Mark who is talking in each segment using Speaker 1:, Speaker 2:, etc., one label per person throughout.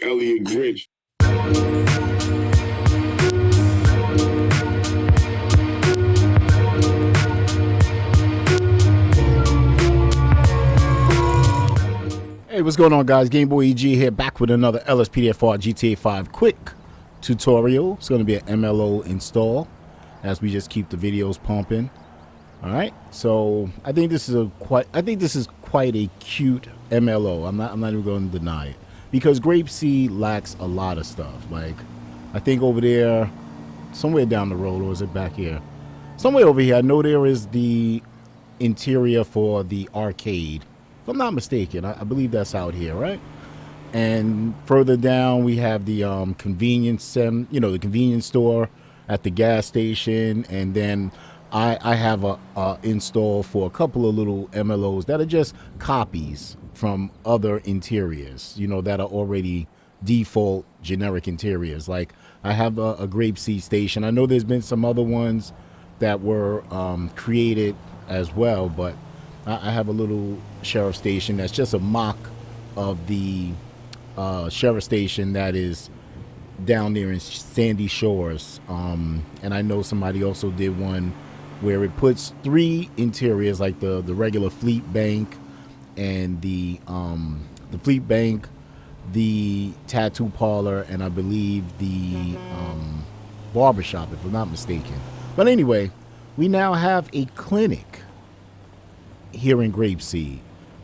Speaker 1: Elliot Grinch.
Speaker 2: Hey, what's going on, guys? GameboyEG here, back with another LSPDFR GTA5 quick tutorial. It's going to be an MLO install as we just keep the videos pumping. All right, so I think this is quite a cute MLO. I'm not even going to deny it, because Grapeseed lacks a lot of stuff. Like, I think over there, somewhere down the road, or is it back here? Somewhere over here, I know there is the interior for the arcade. If I'm not mistaken, I believe that's out here, right? And further down, we have the convenience, the convenience store at the gas station. And then I have a install for a couple of little MLOs that are just copies from other interiors, that are already default generic interiors. Like, I have a Grapeseed station. I know there's been some other ones that were created as well, but I have a little sheriff station that's just a mock of the sheriff station that is down there in Sandy Shores. And I know somebody also did one where it puts three interiors, like the regular Fleet Bank and the Fleet Bank, the tattoo parlor, and I believe the barbershop, if I'm not mistaken. But anyway, we now have a clinic here in Grapeseed.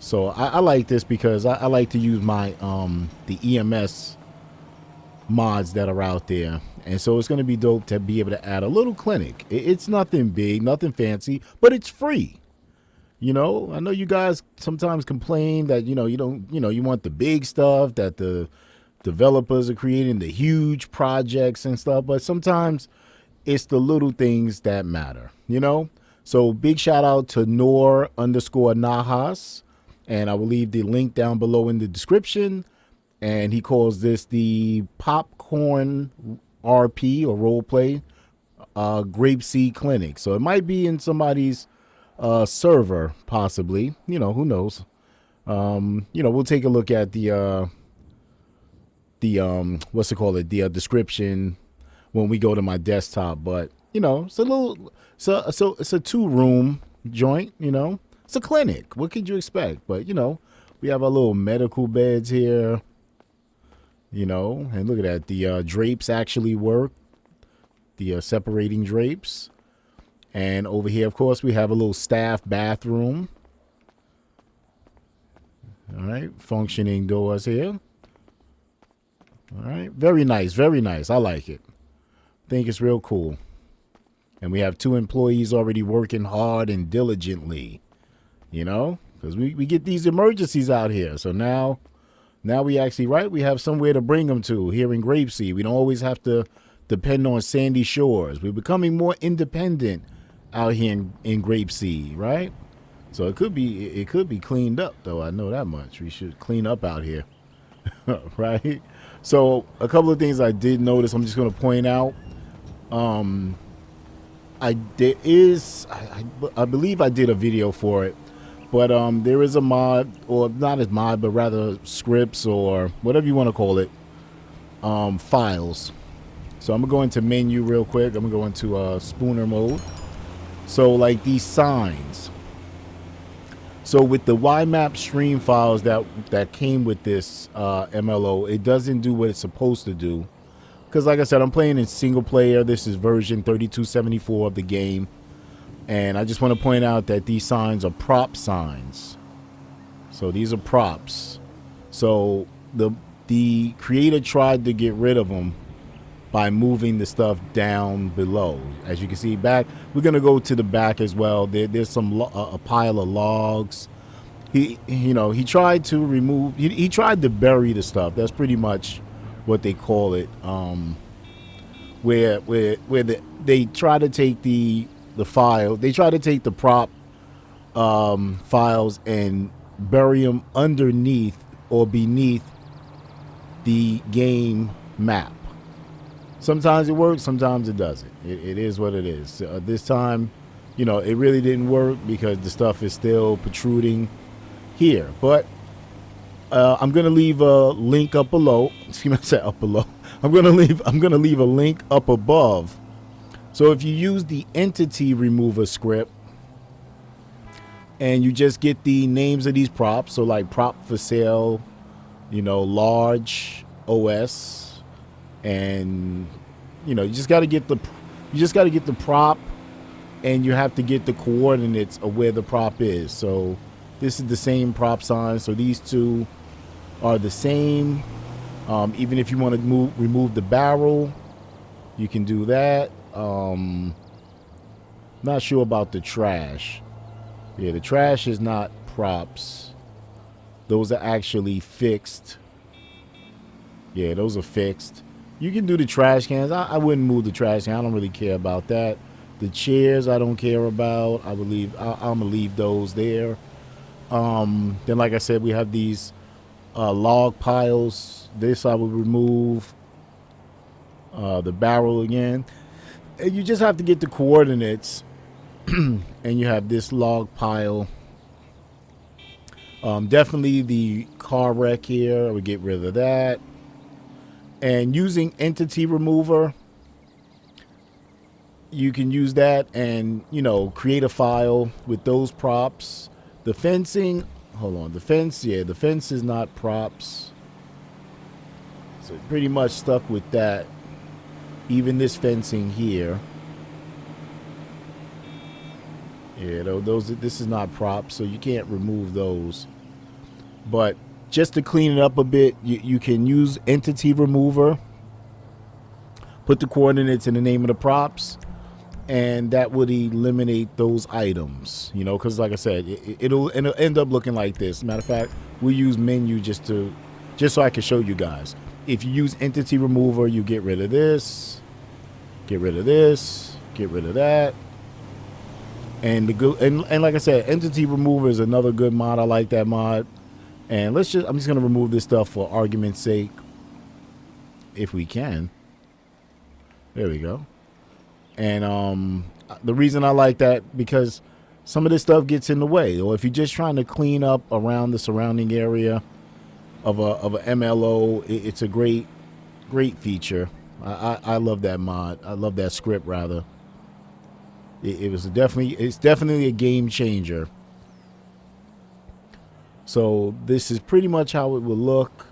Speaker 2: So I like this because I like to use my the EMS mods that are out there, and so it's going to be dope to be able to add a little clinic. It's nothing big, nothing fancy, but it's free. I know you guys sometimes complain that you don't, you want the big stuff, that the developers are creating the huge projects and stuff, but sometimes it's the little things that matter. So big shout out to Nor_Nahas, and I will leave the link down below in the description. And he calls this the Popcorn RP or Roleplay Grapeseed Clinic. So it might be in somebody's server, possibly. Who knows? We'll take a look at the what's it called? The description when we go to my desktop. But it's a little. So it's a 2-room joint, It's a clinic. What could you expect? But, we have our little medical beds here, and look at that. The drapes actually work, the separating drapes. And over here, of course, we have a little staff bathroom. All right, functioning doors here. All right, very nice, very nice. I like it. I think it's real cool. And we have 2 employees already working hard and diligently, because we get these emergencies out here. So now we actually, we have somewhere to bring them to here in Grapeseed. We don't always have to depend on Sandy Shores. We're becoming more independent out here in Grapeseed, right? So it could be cleaned up, though. I know that much. We should clean up out here, right? So a couple of things I did notice, I'm just going to point out. I believe I did a video for it, but there is a mod, or not a mod, but rather scripts or whatever you want to call it, files. So I'm gonna go into menu real quick. I'm gonna go into spooner mode. So like these signs. So with the YMap stream files that came with this MLO, it doesn't do what it's supposed to do. Because like I said, I'm playing in single player. This is version 3274 of the game. And I just want to point out that these signs are prop signs. So these are props. So the creator tried to get rid of them by moving the stuff down below. As you can see back, we're going to go to the back as well. There's some a pile of logs. He tried to remove, he tried to bury the stuff. That's pretty much what they call it, where they try to take the file, they try to take the prop files and bury them underneath or beneath the game map. Sometimes it works, sometimes it doesn't. It is what it is. This time, it really didn't work because the stuff is still protruding here. But I'm gonna leave a link up below. Excuse me, I said up below. I'm gonna leave a link up above. So if you use the entity remover script and you just get the names of these props, so like prop for sale, you know, large OS, and you know, you just got to get the prop, and you have to get the coordinates of where the prop is. So this is the same prop sign, so these two are the same. Even if you want to remove the barrel, you can do that. Not sure about the trash. Yeah, the trash is not props. Those are actually fixed. Yeah, those are fixed. You can do the trash cans. I wouldn't move the trash can. I don't really care about that. The chairs I don't care about. I'm gonna leave those there. Then like I said, we have these log piles. This I would remove. The barrel again. And you just have to get the coordinates. And you have this log pile. Definitely the car wreck here. I would get rid of that. And using entity remover, you can use that and, you know, create a file with those props. The fencing, hold on, the fence, yeah, the fence is not props. So pretty much stuck with that. Even this fencing here. Yeah, this is not props, so you can't remove those. But just to clean it up a bit, you can use entity remover, put the coordinates in the name of the props, and that would eliminate those items, you know, because like I said, it'll end up looking like this. Matter of fact, we'll use menu just so I can show you guys. If you use entity remover, you get rid of this, get rid of this, get rid of that. And and like I said, entity remover is another good mod. I like that mod. And I'm just gonna remove this stuff for argument's sake, if we can. There we go. And the reason I like that, because some of this stuff gets in the way. Or if you're just trying to clean up around the surrounding area of a MLO, it's a great feature. I love that mod. I love that script rather. It's definitely a game changer. So this is pretty much how it will look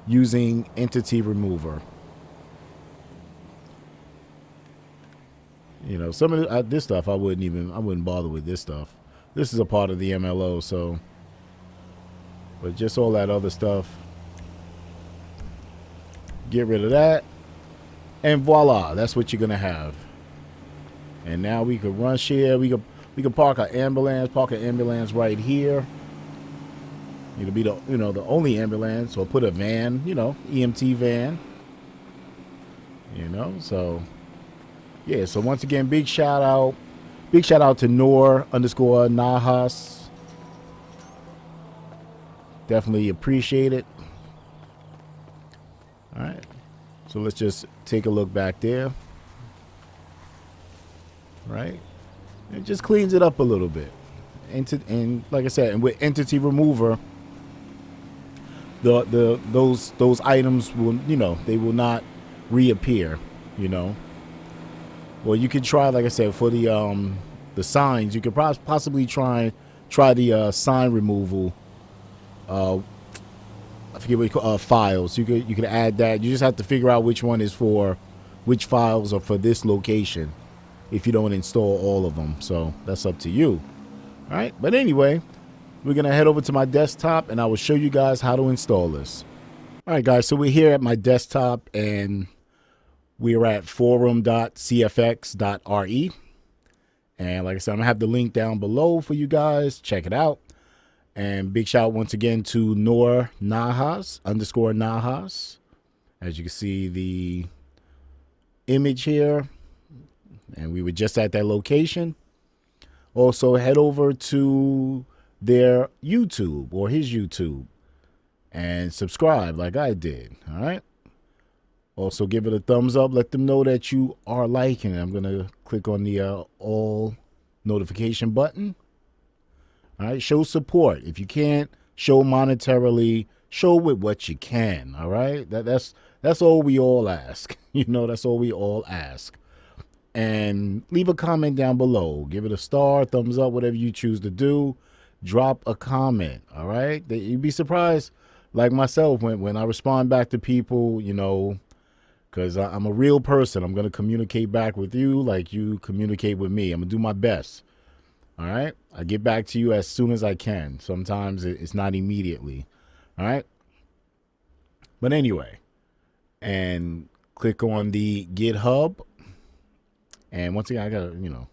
Speaker 2: using entity remover. You know, some of this stuff I wouldn't bother with this stuff. This is a part of the MLO, so. But just all that other stuff, get rid of that, and voila, that's what you're gonna have. And now we could run share. We could park an ambulance right here. It'll be the only ambulance, or put a van, EMT van. So yeah. So once again, big shout out to Nor_Nahas. Definitely appreciate it. All right. So let's just take a look back there. Right. It just cleans it up a little bit. And like I said, and with entity remover, those items will, they will not reappear, Well, you could try, like I said, for the signs, you could possibly try the sign removal. I forget what you call files. You could add that. You just have to figure out which files are for this location if you don't install all of them. So that's up to you. All right. But anyway, we're going to head over to my desktop and I will show you guys how to install this. All right, guys. So we're here at my desktop and we're at forum.cfx.re. And like I said, I'm going to have the link down below for you guys. Check it out. And big shout once again to _Nahas. As you can see the image here. And we were just at that location. Also head over to their YouTube or his YouTube and subscribe like I did. All right. Also give it a thumbs up. Let them know that you are liking it. I'm going to click on the all notification button. All right, show support. If you can't show monetarily, show with what you can. All right, that's all we all ask. That's all we all ask. And leave a comment down below. Give it a star, thumbs up, whatever you choose to do. Drop a comment. All right, you'd be surprised, like myself, when I respond back to people. Because I'm a real person. I'm going to communicate back with you like you communicate with me. I'm going to do my best. All right? I get back to you as soon as I can. Sometimes it's not immediately. All right? But anyway, and click on the GitHub. And once again, I got to, let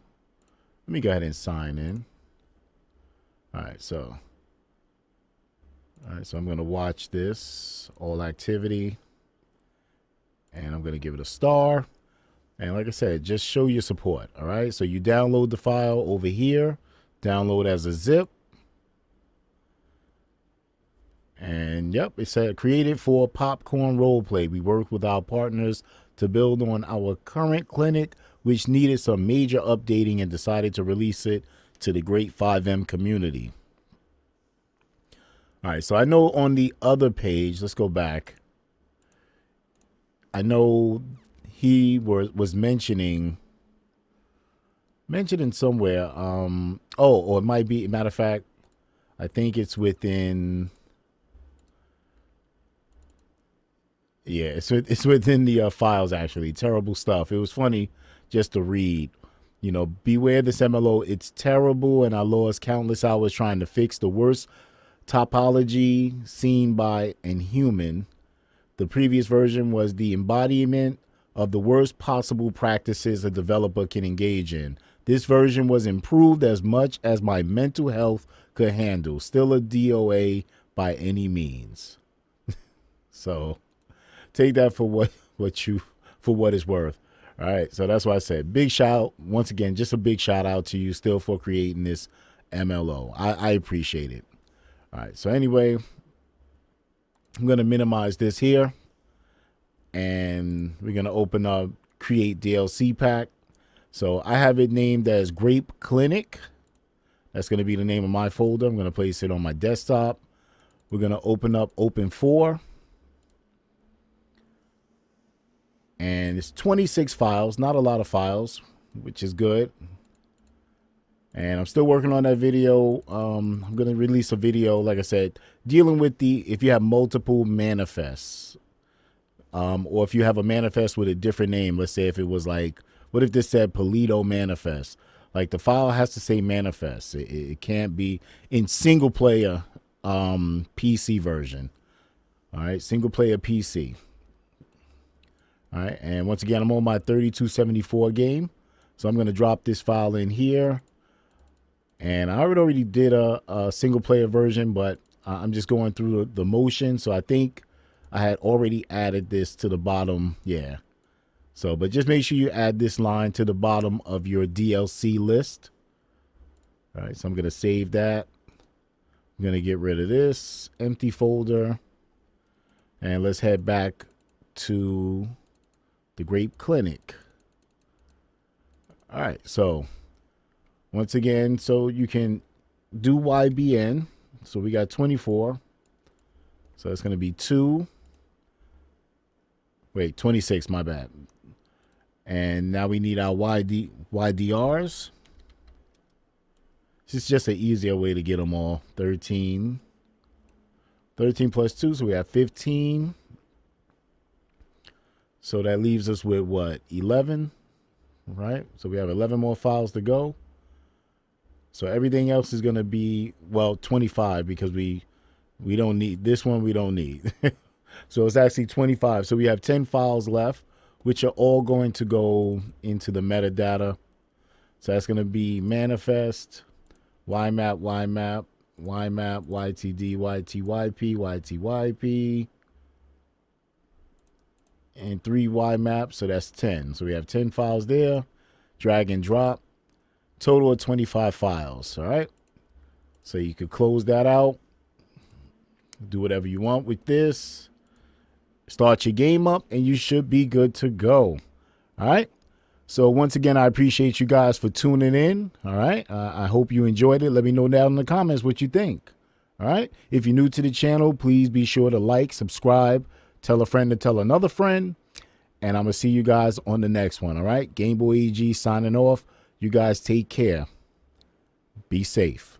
Speaker 2: me go ahead and sign in. All right, so I'm going to watch this, all activity. And I'm going to give it a star. And like I said, just show your support. All right. So you download the file over here, download as a zip. And yep, it said created for popcorn roleplay. We worked with our partners to build on our current clinic, which needed some major updating, and decided to release it to the great 5M community. All right. So I know on the other page, let's go back. I know was mentioning somewhere. Or it might be, matter of fact, I think it's within. Yeah, it's within the files, actually. Terrible stuff. It was funny just to read. Beware this MLO. It's terrible, and I lost countless hours trying to fix the worst topology seen by an human. The previous version was the embodiment of the worst possible practices a developer can engage in. This version was improved as much as my mental health could handle. Still a DOA by any means. So take that for what it's worth. All right. So that's why I said big shout. Once again, just a big shout out to you still for creating this MLO. I appreciate it. All right. So anyway, I'm going to minimize this here, and we're going to open up Create DLC Pack. So I have it named as Grape Clinic. That's going to be the name of my folder. I'm going to place it on my desktop. We're going to open up Open 4. And it's 26 files, not a lot of files, which is good. And I'm still working on that video. I'm going to release a video, like I said, dealing with if you have multiple manifests. Or if you have a manifest with a different name. Let's say if it was like, what if this said Polito manifest? Like the file has to say manifest. It can't be in single player PC version. All right, single player PC. All right, and once again, I'm on my 3274 game. So I'm going to drop this file in here. And I already did a single player version, but I'm just going through the motion. So I think I had already added this to the bottom. Yeah. So, but just make sure you add this line to the bottom of your DLC list. All right. So I'm going to save that. I'm going to get rid of this empty folder. And let's head back to the Grape Clinic. All right. So once again, so you can do YBN. So we got 24. So it's going to be 26, my bad. And now we need our YDRs. This is just an easier way to get them all. 13 plus 2, so we have 15. So that leaves us with what? 11, right? So we have 11 more files to go. So everything else is going to be, well, 25 because we don't need this one. We don't need. So it's actually 25. So we have 10 files left, which are all going to go into the metadata. So that's going to be manifest, YMAP, YTD, YTYP, YTYP, and 3 YMAP. So that's 10. So we have 10 files there. Drag and drop. Total of 25 files. All right. So you could close that out. Do whatever you want with this. Start your game up and you should be good to go. All right. So once again, I appreciate you guys for tuning in. All right. I hope you enjoyed it. Let me know down in the comments what you think. All right. If you're new to the channel, please be sure to like, subscribe, tell a friend to tell another friend. And I'm going to see you guys on the next one. All right. GameboyEG signing off. You guys take care. Be safe.